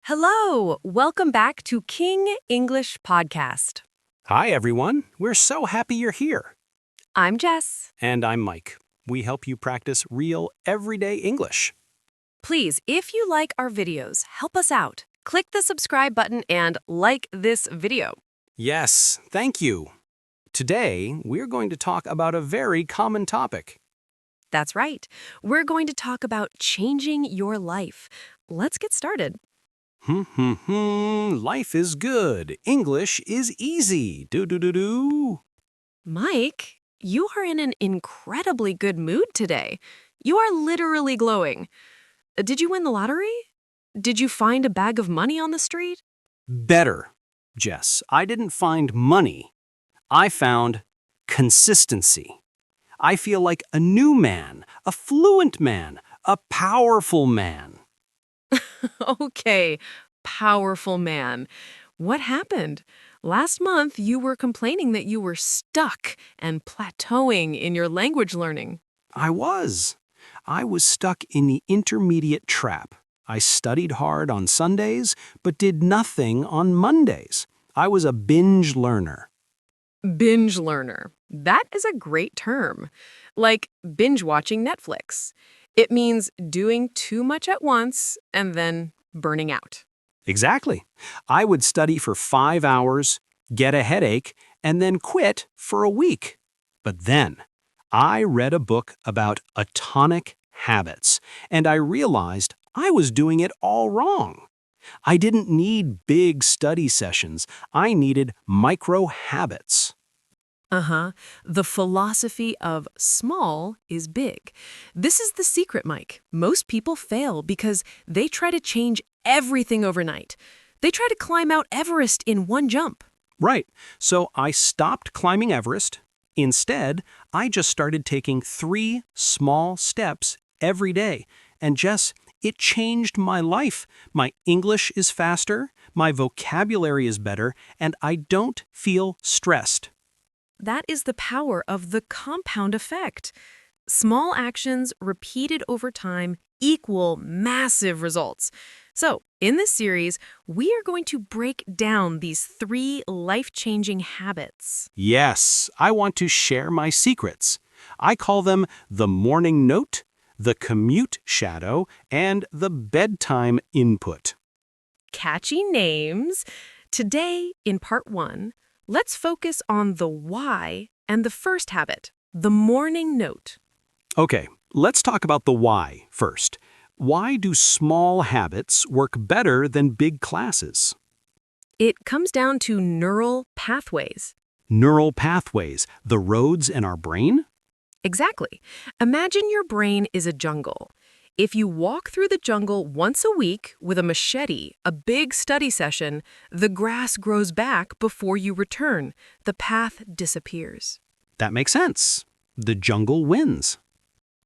Hello! Welcome back to King English Podcast. Hi, everyone. We're so happy you're here. I'm Jess. And I'm Mike. We help you practice real, everyday English. Please, if you like our videos, help us out. Click the subscribe button and like this video. Yes, thank you. Today, we're going to talk about a very common topic. That's right. We're going to talk about changing your life. Let's get started. Life is good. English is easy. Do. Mike, you are in an incredibly good mood today. You are literally glowing. Did you win the lottery? Did you find a bag of money on the street? Better, Jess. I didn't find money. I found consistency. I feel like a new man, a fluent man, a powerful man. Okay, powerful man. What happened? Last month, you were complaining that you were stuck and plateauing in your language learning. I was stuck in the intermediate trap. I studied hard on Sundays, but did nothing on Mondays. I was a binge learner. Binge learner. That is a great term. Like binge watching Netflix. It means doing too much at once and then burning out. Exactly. I would study for 5 hours, get a headache, and then quit for a week. But then, I read a book about atomic habits, and I realized I was doing it all wrong. I didn't need big study sessions. I needed micro habits. The philosophy of small is big. This is the secret, Mike. Most people fail because they try to change everything overnight. They try to climb Mount Everest in one jump. Right. So I stopped climbing Everest. Instead, I just started taking 3 small steps every day. And Jess, it changed my life. My English is faster, my vocabulary is better, and I don't feel stressed. That is the power of the compound effect. Small actions repeated over time equal massive results. So, in this series, we are going to break down these 3 life-changing habits. Yes, I want to share my secrets. I call them the morning note, the commute shadow, and the bedtime input. Catchy names. Today, in part 1, let's focus on the why and the first habit, the morning note. Okay, let's talk about the why first. Why do small habits work better than big classes? It comes down to neural pathways. Neural pathways, the roads in our brain? Exactly. Imagine your brain is a jungle. If you walk through the jungle once a week with a machete, a big study session, the grass grows back before you return. The path disappears. That makes sense. The jungle wins.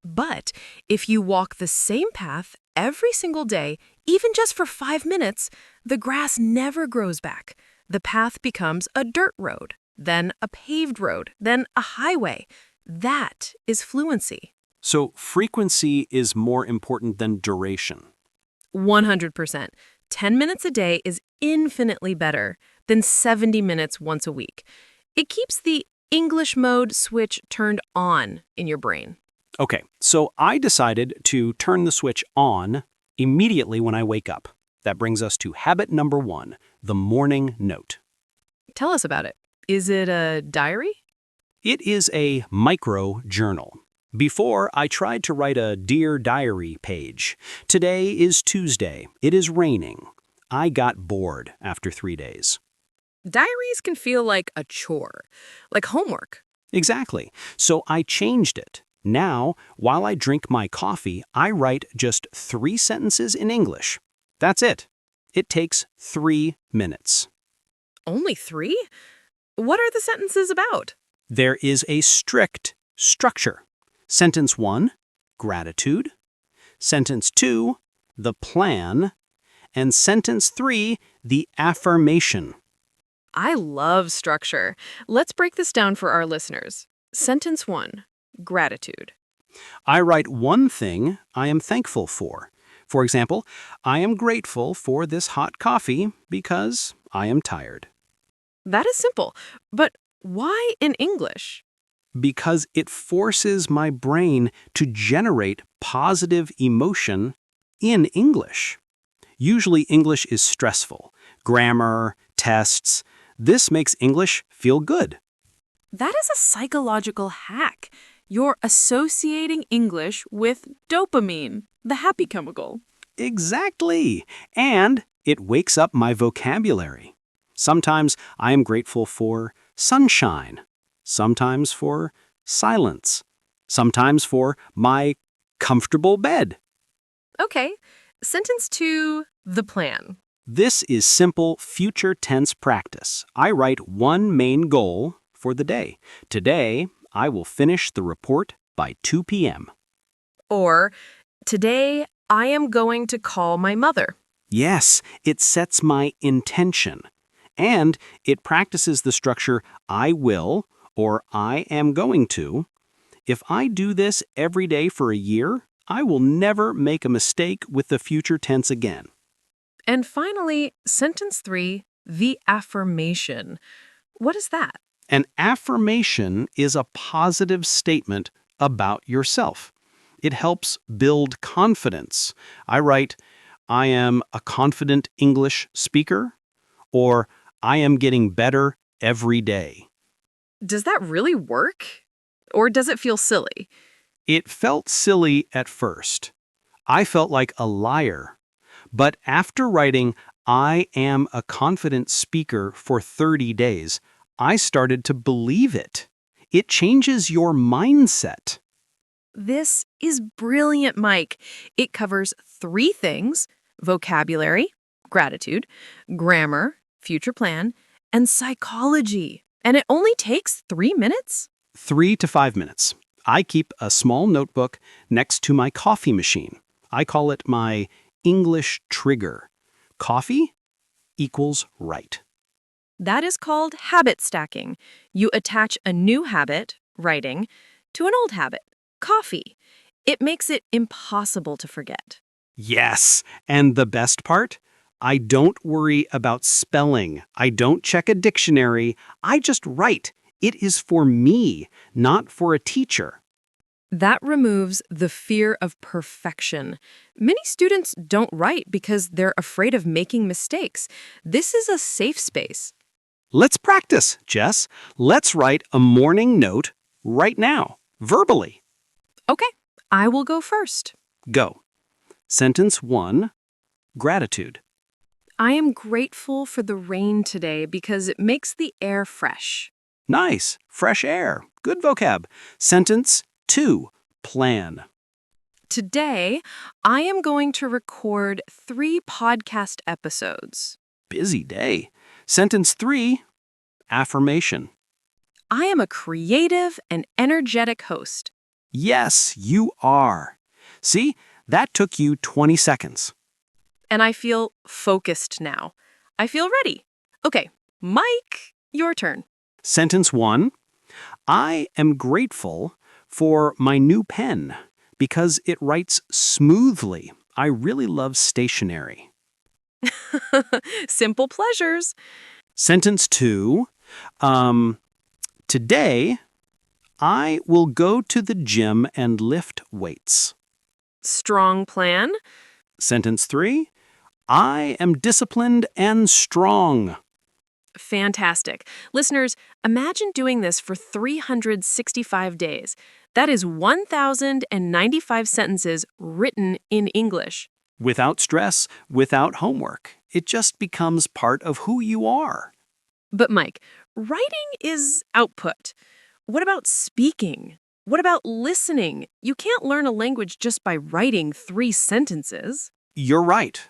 But if you walk the same path every single day, even just for 5 minutes, the grass never grows back. The path becomes a dirt road, then a paved road, then a highway. That is fluency. So frequency is more important than duration. 100%. 10 minutes a day is infinitely better than 70 minutes once a week. It keeps the English mode switch turned on in your brain. Okay, so I decided to turn the switch on immediately when I wake up. That brings us to habit number 1, the morning note. Tell us about it. Is it a diary? It is a micro journal. Before, I tried to write a Dear Diary page. Today is Tuesday. It is raining. I got bored after 3 days. Diaries can feel like a chore, like homework. Exactly. So I changed it. Now, while I drink my coffee, I write just 3 sentences in English. That's it. It takes 3 minutes. Only 3? What are the sentences about? There is a strict structure. Sentence 1, gratitude. Sentence 2, the plan. And sentence 3, the affirmation. I love structure. Let's break this down for our listeners. Sentence 1, gratitude. I write one thing I am thankful for. For example, I am grateful for this hot coffee because I am tired. That is simple. But why in English? Because it forces my brain to generate positive emotion in English. Usually English is stressful. Grammar, tests. This makes English feel good. That is a psychological hack. You're associating English with dopamine, the happy chemical. Exactly. And it wakes up my vocabulary. Sometimes I am grateful for sunshine. Sometimes for silence. Sometimes for my comfortable bed. Okay, sentence 2, the plan. This is simple future tense practice. I write one main goal for the day. Today, I will finish the report by 2 p.m. Or, today I am going to call my mother. Yes, it sets my intention. And it practices the structure I will or I am going to. If I do this every day for a year, I will never make a mistake with the future tense again. And finally, sentence 3, the affirmation. What is that? An affirmation is a positive statement about yourself. It helps build confidence. I write, I am a confident English speaker, or I am getting better every day. Does that really work? Or does it feel silly? It felt silly at first. I felt like a liar. But after writing, I am a confident speaker for 30 days, I started to believe it. It changes your mindset. This is brilliant, Mike. It covers 3 things: vocabulary, gratitude, grammar, future plan, and psychology. And it only takes 3 minutes? 3 to 5 minutes. I keep a small notebook next to my coffee machine. I call it my English trigger. Coffee equals right. That is called habit stacking. You attach a new habit, writing, to an old habit, coffee. It makes it impossible to forget. Yes, and the best part? I don't worry about spelling. I don't check a dictionary. I just write. It is for me, not for a teacher. That removes the fear of perfection. Many students don't write because they're afraid of making mistakes. This is a safe space. Let's practice, Jess. Let's write a morning note right now, verbally. Okay, I will go first. Go. Sentence 1, gratitude. I am grateful for the rain today because it makes the air fresh. Nice, fresh air. Good vocab. Sentence 2, plan. Today, I am going to record 3 podcast episodes. Busy day. Sentence 3, affirmation. I am a creative and energetic host. Yes, you are. See, that took you 20 seconds. And I feel focused now. I feel ready. Okay, Mike, your turn. Sentence 1, I am grateful for my new pen because it writes smoothly. I really love stationery. Simple pleasures. Sentence 2, today I will go to the gym and lift weights. Strong plan. Sentence 3, I am disciplined and strong. Fantastic. Listeners, imagine doing this for 365 days. That is 1,095 sentences written in English. Without stress, without homework. It just becomes part of who you are. But Mike, writing is output. What about speaking? What about listening? You can't learn a language just by writing 3 sentences. You're right.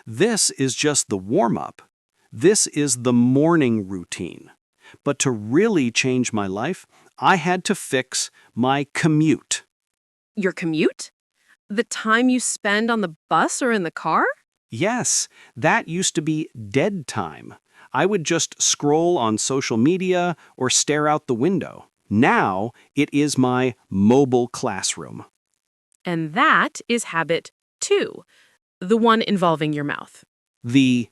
This is just the warm-up. This is the morning routine. But to really change my life, I had to fix my commute. Your commute? The time you spend on the bus or in the car? Yes, that used to be dead time. I would just scroll on social media or stare out the window. Now, it is my mobile classroom. And that is habit 2, The one involving your mouth. The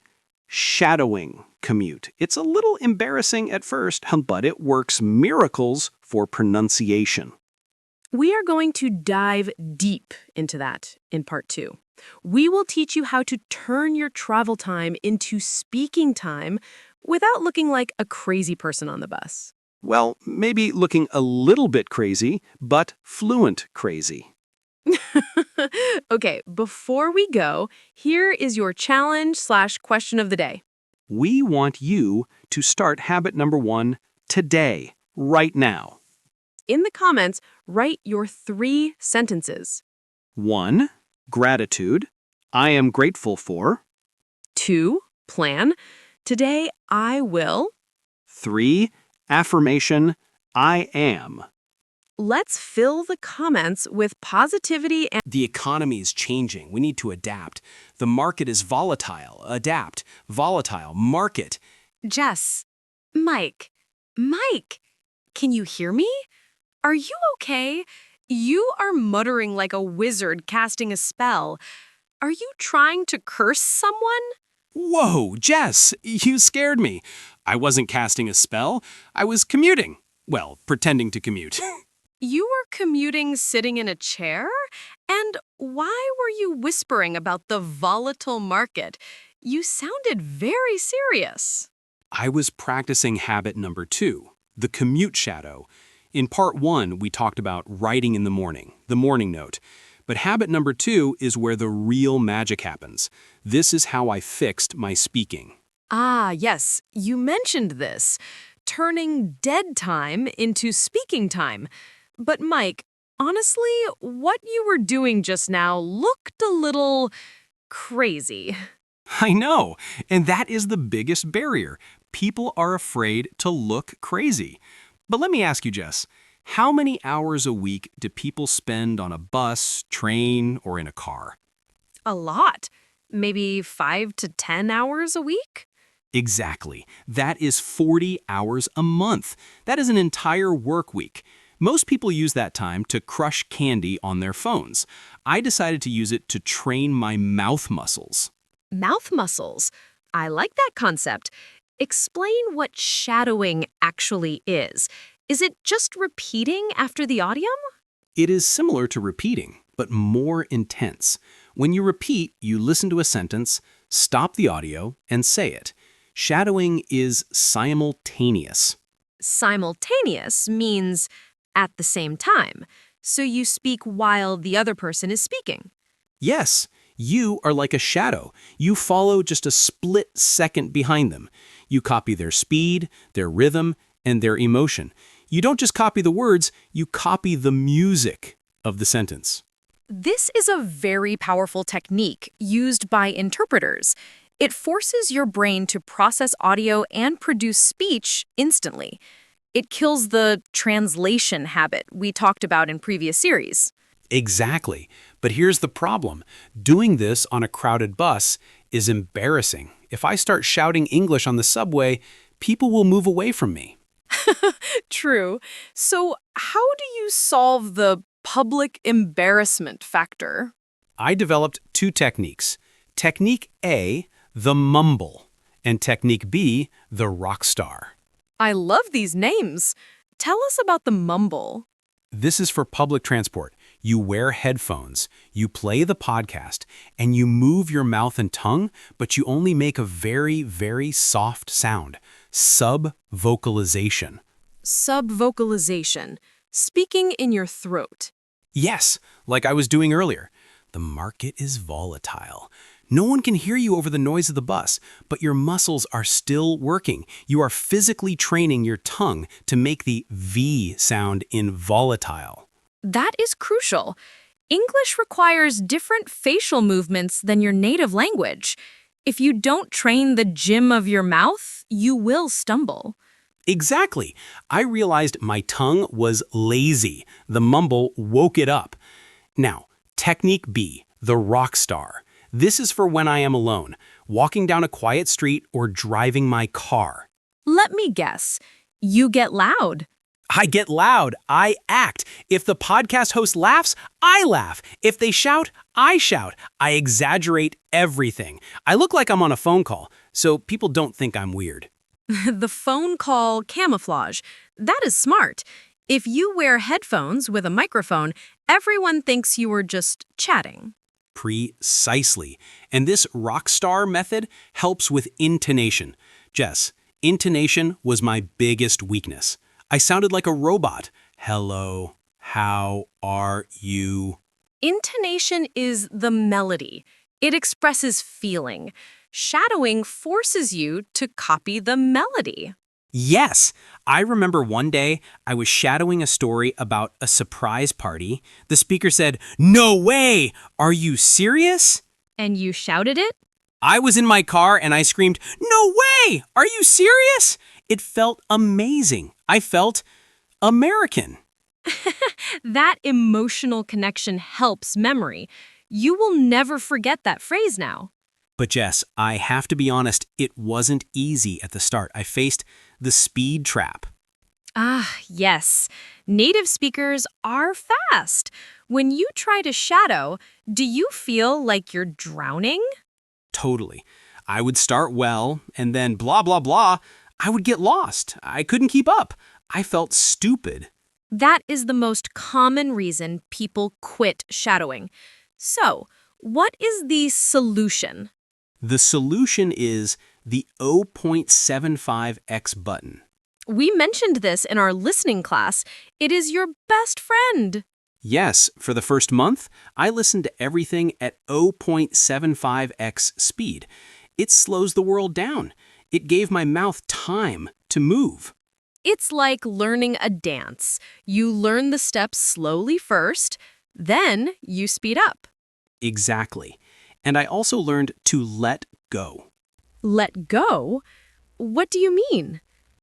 shadowing commute. It's a little embarrassing at first, but it works miracles for pronunciation. We are going to dive deep into that in part 2. We will teach you how to turn your travel time into speaking time without looking like a crazy person on the bus. Well, maybe looking a little bit crazy, but fluent crazy. Okay, before we go, here is your challenge/question of the day. We want you to start habit number 1 today, right now. In the comments, write your 3 sentences. 1. Gratitude. I am grateful for. 2. Plan. Today I will. 3. Affirmation. I am. Let's fill the comments with positivity and The economy is changing. We need to adapt. The market is volatile. Adapt. Volatile. Market. Jess. Mike. Can you hear me? Are you okay? You are muttering like a wizard casting a spell. Are you trying to curse someone? Whoa, Jess, you scared me. I wasn't casting a spell. I was commuting. Well, pretending to commute. You were commuting sitting in a chair? And why were you whispering about the volatile market? You sounded very serious. I was practicing habit number 2, the commute shadow. In part 1, we talked about writing in the morning note. But habit number 2 is where the real magic happens. This is how I fixed my speaking. Ah, yes, you mentioned this. Turning dead time into speaking time. But Mike, honestly, what you were doing just now looked a little crazy. I know, and that is the biggest barrier. People are afraid to look crazy. But let me ask you, Jess, how many hours a week do people spend on a bus, train, or in a car? A lot. Maybe 5 to 10 hours a week? Exactly. That is 40 hours a month. That is an entire work week. Most people use that time to crush candy on their phones. I decided to use it to train my mouth muscles. Mouth muscles. I like that concept. Explain what shadowing actually is. Is it just repeating after the audium? It is similar to repeating, but more intense. When you repeat, you listen to a sentence, stop the audio, and say it. Shadowing is simultaneous. Simultaneous means at the same time. So you speak while the other person is speaking. Yes, you are like a shadow. You follow just a split second behind them. You copy their speed, their rhythm, and their emotion. You don't just copy the words, you copy the music of the sentence. This is a very powerful technique used by interpreters. It forces your brain to process audio and produce speech instantly. It kills the translation habit we talked about in previous series. Exactly. But here's the problem. Doing this on a crowded bus is embarrassing. If I start shouting English on the subway, people will move away from me. True. So how do you solve the public embarrassment factor? I developed 2 techniques. Technique A, the mumble, and Technique B, the rock star. I love these names. Tell us about the mumble. This is for public transport. You wear headphones, you play the podcast, and you move your mouth and tongue, but you only make a very, very soft sound. Sub-vocalization. Sub-vocalization. Speaking in your throat. Yes, like I was doing earlier. The market is volatile. No one can hear you over the noise of the bus, but your muscles are still working. You are physically training your tongue to make the V sound in volatile. That is crucial. English requires different facial movements than your native language. If you don't train the gym of your mouth, you will stumble. Exactly. I realized my tongue was lazy. The mumble woke it up. Now, Technique B, the rock star. This is for when I am alone, walking down a quiet street or driving my car. Let me guess. You get loud. I get loud. I act. If the podcast host laughs, I laugh. If they shout, I shout. I exaggerate everything. I look like I'm on a phone call, so people don't think I'm weird. The phone call camouflage. That is smart. If you wear headphones with a microphone, everyone thinks you were just chatting. Precisely. And this rock star method helps with intonation. Jess, intonation was my biggest weakness. I sounded like a robot. Hello, how are you? Intonation is the melody. It expresses feeling. Shadowing forces you to copy the melody. Yes, I remember one day I was shadowing a story about a surprise party. The speaker said, "No way! Are you serious?" And you shouted it? I was in my car and I screamed, "No way! Are you serious?" It felt amazing. I felt American. That emotional connection helps memory. You will never forget that phrase now. But Jess, I have to be honest, it wasn't easy at the start. I faced the speed trap. Ah, yes. Native speakers are fast. When you try to shadow, do you feel like you're drowning? Totally. I would start well, and then blah, blah, blah. I would get lost. I couldn't keep up. I felt stupid. That is the most common reason people quit shadowing. So, what is the solution? The solution is the 0.75x button. We mentioned this in our listening class. It is your best friend. Yes, for the first month, I listened to everything at 0.75x speed. It slows the world down. It gave my mouth time to move. It's like learning a dance. You learn the steps slowly first, then you speed up. Exactly. And I also learned to let go. Let go? What do you mean?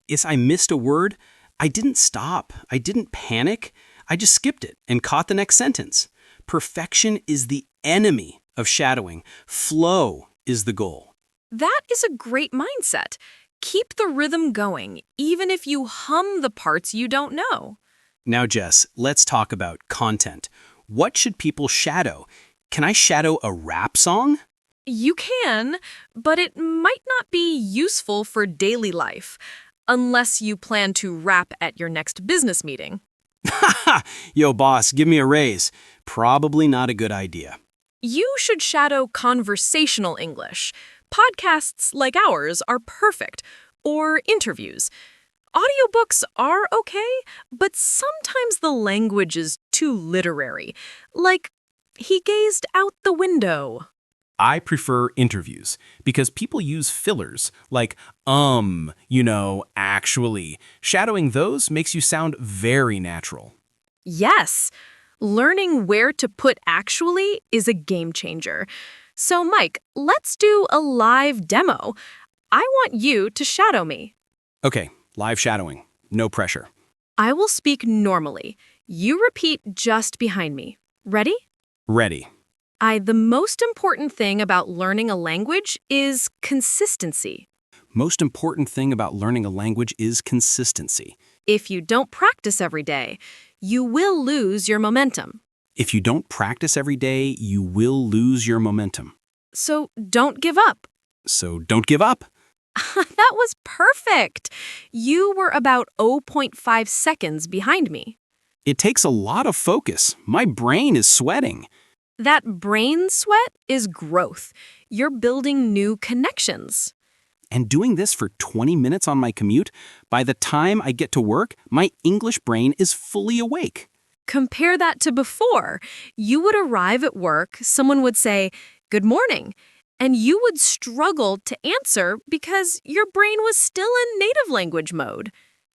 If I missed a word, I didn't stop. I didn't panic. I just skipped it and caught the next sentence. Perfection is the enemy of shadowing. Flow is the goal. That is a great mindset. Keep the rhythm going, even if you hum the parts you don't know. Now, Jess, let's talk about content. What should people shadow? Can I shadow a rap song? You can, but it might not be useful for daily life, unless you plan to rap at your next business meeting. Yo, boss, give me a raise. Probably not a good idea. You should shadow conversational English. Podcasts like ours are perfect, or interviews. Audiobooks are okay, but sometimes the language is too literary. Like, he gazed out the window. I prefer interviews because people use fillers like, actually. Shadowing those makes you sound very natural. Yes, learning where to put actually is a game changer. So, Mike, let's do a live demo. I want you to shadow me. Okay, live shadowing. No pressure. I will speak normally. You repeat just behind me. Ready? Ready. The most important thing about learning a language is consistency. Most important thing about learning a language is consistency. If you don't practice every day, you will lose your momentum. If you don't practice every day, you will lose your momentum. So don't give up. So don't give up. That was perfect. You were about zero point 0.5 seconds behind me. It takes a lot of focus. My brain is sweating. That brain sweat is growth. You're building new connections. And doing this for 20 minutes on my commute, by the time I get to work, my English brain is fully awake. Compare that to before. You would arrive at work, someone would say, "Good morning," and you would struggle to answer because your brain was still in native language mode.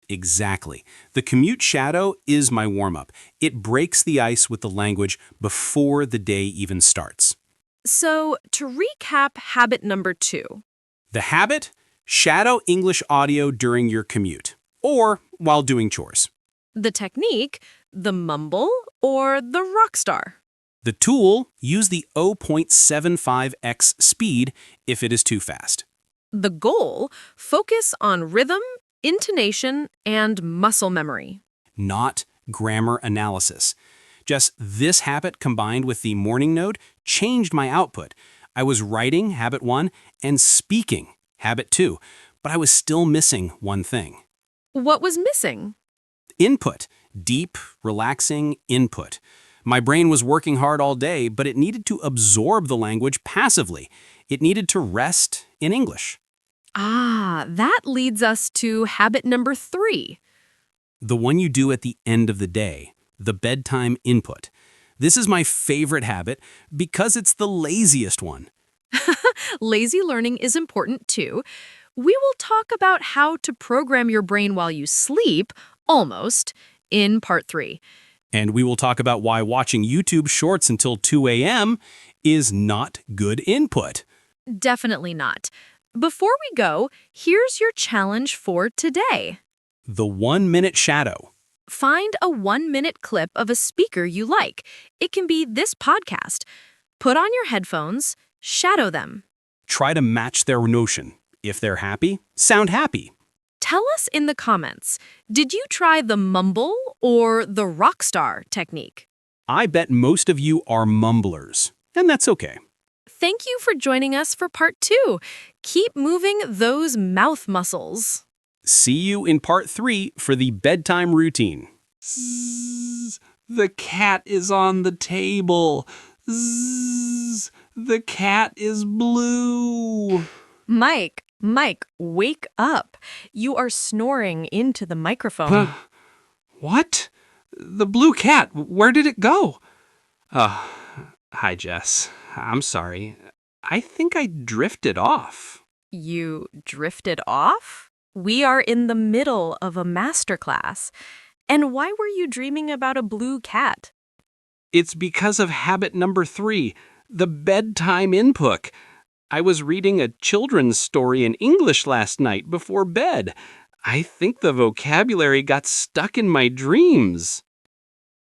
Exactly. The commute shadow is my warm-up. It breaks the ice with the language before the day even starts. So, to recap habit number 2. The habit? Shadow English audio during your commute or while doing chores. The technique, the mumble or the rock star. The tool, use the 0.75x speed if it is too fast. The goal, focus on rhythm, intonation, and muscle memory. not grammar analysis. Just this habit combined with the morning node changed my output. I was writing, habit 1, and speaking, habit 2, but I was still missing one thing. What was missing? Input, deep, relaxing input. My brain was working hard all day, but it needed to absorb the language passively. It needed to rest in English. Ah, that leads us to habit number 3. The one you do at the end of the day, the bedtime input. This is my favorite habit because it's the laziest one. Lazy learning is important too. We will talk about how to program your brain while you sleep, almost, in part 3. And we will talk about why watching YouTube shorts until 2 a.m. is not good input. Definitely not. Before we go, here's your challenge for today. The 1-minute shadow. Find a 1-minute clip of a speaker you like. It can be this podcast. Put on your headphones, shadow them. Try to match their notion. If they're happy, sound happy. Tell us in the comments, did you try the mumble or the rock star technique? I bet most of you are mumblers, and that's okay. Thank you for joining us for part 2. Keep moving those mouth muscles. See you in part 3 for the bedtime routine. Zzz, the cat is on the table. Zzz, the cat is blue. Mike, wake up. You are snoring into the microphone. What? The blue cat, where did it go? Hi, Jess. I'm sorry. I think I drifted off. You drifted off? We are in the middle of a masterclass. And why were you dreaming about a blue cat? It's because of habit number 3, the bedtime input. I was reading a children's story in English last night before bed. I think the vocabulary got stuck in my dreams.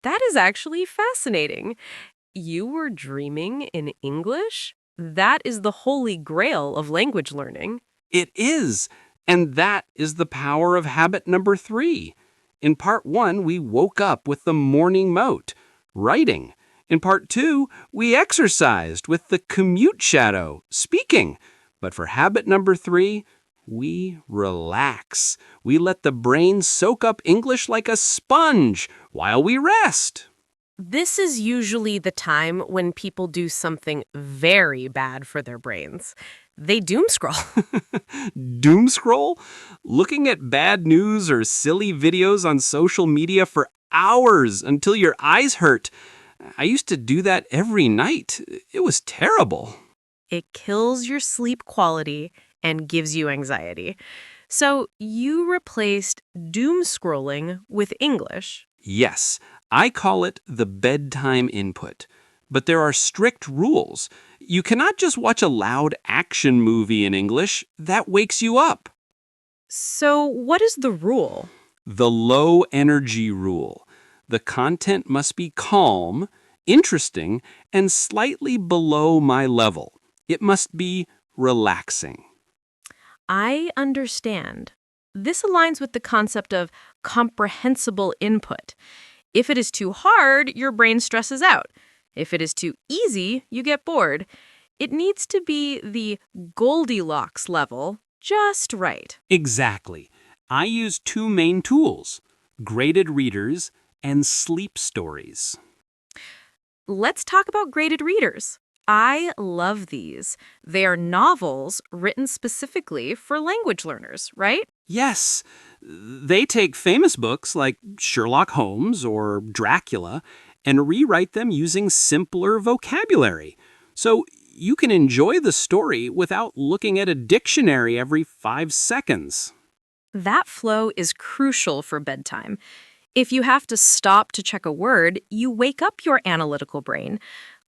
That is actually fascinating. You were dreaming in English? That is the holy grail of language learning. It is, and that is the power of habit number 3. In part 1, we woke up with the morning mote, writing. In part 2, we exercised with the commute shadow, speaking. But for habit number 3, we relax. We let the brain soak up English like a sponge while we rest. This is usually the time when people do something very bad for their brains. They doom scroll. Doom scroll? Looking at bad news or silly videos on social media for hours until your eyes hurt. I used to do that every night. It was terrible. It kills your sleep quality and gives you anxiety. So you replaced doom scrolling with English. Yes, I call it the bedtime input. But there are strict rules. You cannot just watch a loud action movie in English. That wakes you up. So what is the rule? The low energy rule. The content must be calm, interesting, and slightly below my level. It must be relaxing. I understand. This aligns with the concept of comprehensible input. If it is too hard, your brain stresses out. If it is too easy, you get bored. It needs to be the Goldilocks level, just right. Exactly. I use 2 main tools, graded readers and sleep stories. Let's talk about graded readers. I love these. They are novels written specifically for language learners, right? Yes, they take famous books like Sherlock Holmes or Dracula and rewrite them using simpler vocabulary. So you can enjoy the story without looking at a dictionary every 5 seconds. That flow is crucial for bedtime. If you have to stop to check a word, you wake up your analytical brain.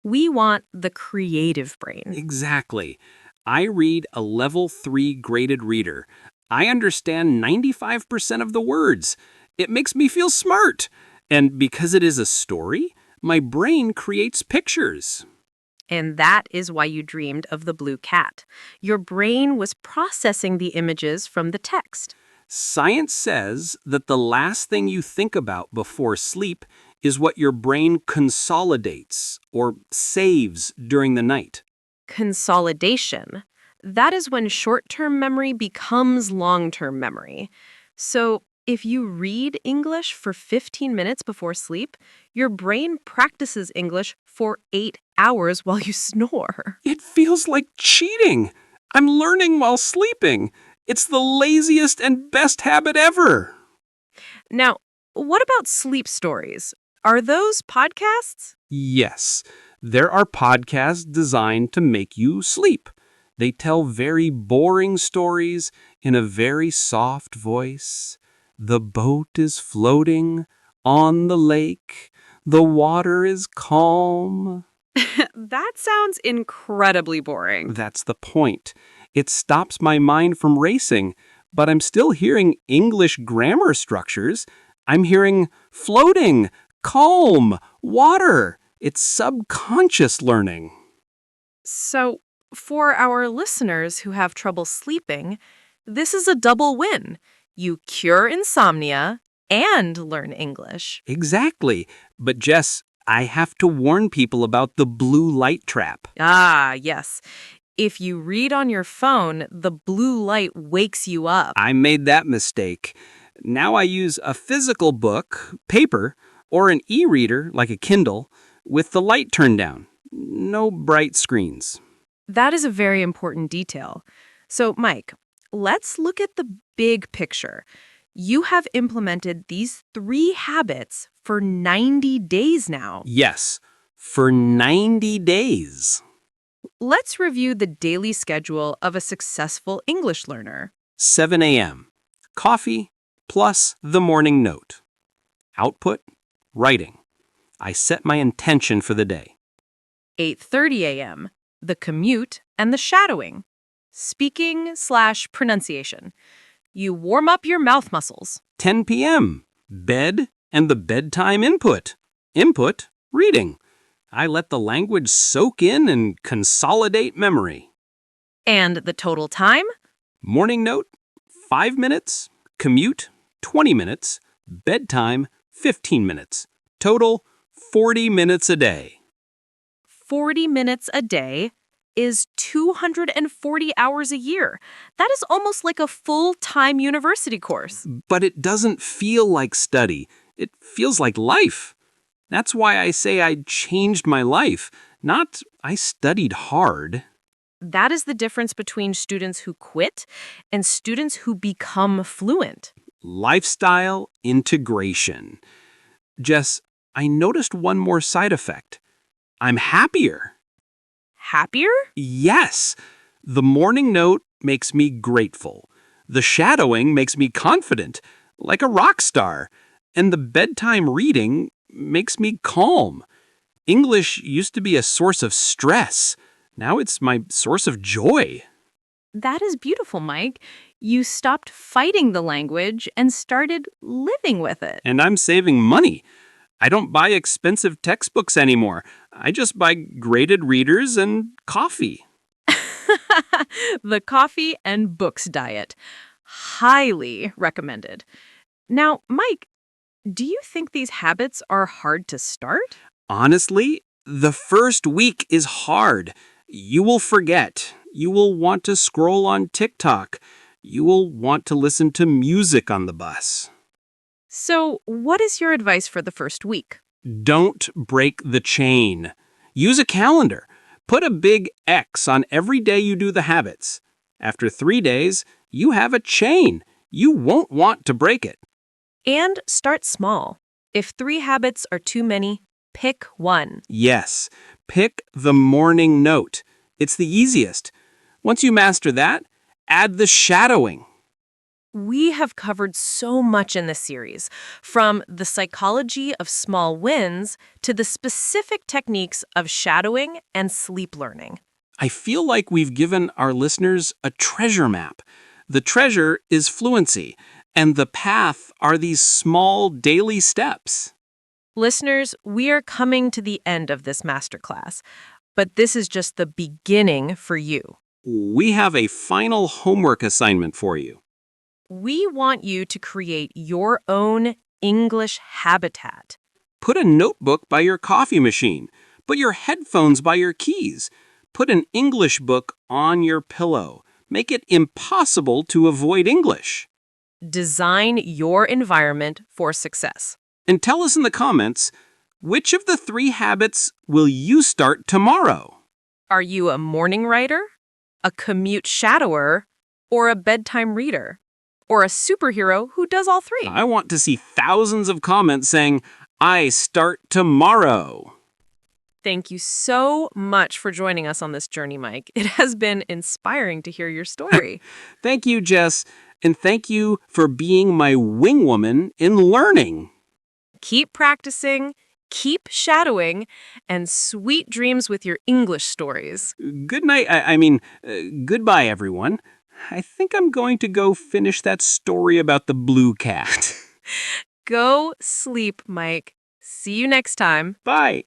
We want the creative brain. Exactly. I read a level 3 graded reader. I understand 95% of the words. It makes me feel smart. And because it is a story, my brain creates pictures. And that is why you dreamed of the blue cat. Your brain was processing the images from the text. Science says that the last thing you think about before sleep is what your brain consolidates or saves during the night. Consolidation. That is when short-term memory becomes long-term memory. So, if you read English for 15 minutes before sleep, your brain practices English for 8 hours while you snore. It feels like cheating. I'm learning while sleeping. It's the laziest and best habit ever. Now, what about sleep stories? Are those podcasts? Yes, there are podcasts designed to make you sleep. They tell very boring stories in a very soft voice. The boat is floating on the lake. The water is calm. That sounds incredibly boring. That's the point. It stops my mind from racing, but I'm still hearing English grammar structures. I'm hearing floating, calm, water. It's subconscious learning. So, for our listeners who have trouble sleeping, this is a double win. You cure insomnia and learn English. Exactly. But Jess, I have to warn people about the blue light trap. Ah, yes. If you read on your phone, the blue light wakes you up. I made that mistake. Now I use a physical book, paper, or an e-reader like a Kindle with the light turned down. No bright screens. That is a very important detail. So, Mike, let's look at the big picture. You have implemented these 3 habits for 90 days now. Yes, for 90 days. Let's review the daily schedule of a successful English learner. 7 a.m. Coffee plus the morning note. Output, writing. I set my intention for the day. 8:30 a.m., the commute and the shadowing. Speaking/pronunciation. You warm up your mouth muscles. 10 p.m. Bed and the bedtime input. Input, reading. I let the language soak in and consolidate memory. And the total time? Morning note, 5 minutes. Commute, 20 minutes. Bedtime, 15 minutes. Total, 40 minutes a day. 40 minutes a day is 240 hours a year. That is almost like a full-time university course. But it doesn't feel like study. It feels like life. That's why I say I changed my life, not I studied hard. That is the difference between students who quit and students who become fluent. Lifestyle integration. Jess, I noticed one more side effect. I'm happier. Happier? Yes. The morning note makes me grateful. The shadowing makes me confident, like a rock star. And the bedtime reading makes me calm. English used to be a source of stress. Now it's my source of joy. That is beautiful, Mike. You stopped fighting the language and started living with it. And I'm saving money. I don't buy expensive textbooks anymore. I just buy graded readers and coffee. The coffee and books diet. Highly recommended. Now, Mike, do you think these habits are hard to start? Honestly, the first week is hard. You will forget. You will want to scroll on TikTok. You will want to listen to music on the bus. So, what is your advice for the first week? Don't break the chain. Use a calendar. Put a big X on every day you do the habits. After 3 days, you have a chain. You won't want to break it. And start small. If 3 habits are too many, pick one. Yes, pick the morning note. It's the easiest. Once you master that, add the shadowing. We have covered so much in this series, from the psychology of small wins to the specific techniques of shadowing and sleep learning. I feel like we've given our listeners a treasure map. The treasure is fluency, and the path are these small daily steps. Listeners, we are coming to the end of this masterclass, but this is just the beginning for you. We have a final homework assignment for you. We want you to create your own English habitat. Put a notebook by your coffee machine. Put your headphones by your keys. Put an English book on your pillow. Make it impossible to avoid English. Design your environment for success. And tell us in the comments, which of the 3 habits will you start tomorrow? Are you a morning writer, a commute shadower, or a bedtime reader? Or a superhero who does all 3? I want to see thousands of comments saying, I start tomorrow. Thank you so much for joining us on this journey, Mike. It has been inspiring to hear your story. Thank you, Jess, and thank you for being my wing woman in learning. Keep practicing, keep shadowing, and sweet dreams with your English stories. Good night. Goodbye, everyone. I think I'm going to go finish that story about the blue cat. Go sleep, Mike. See you next time. Bye.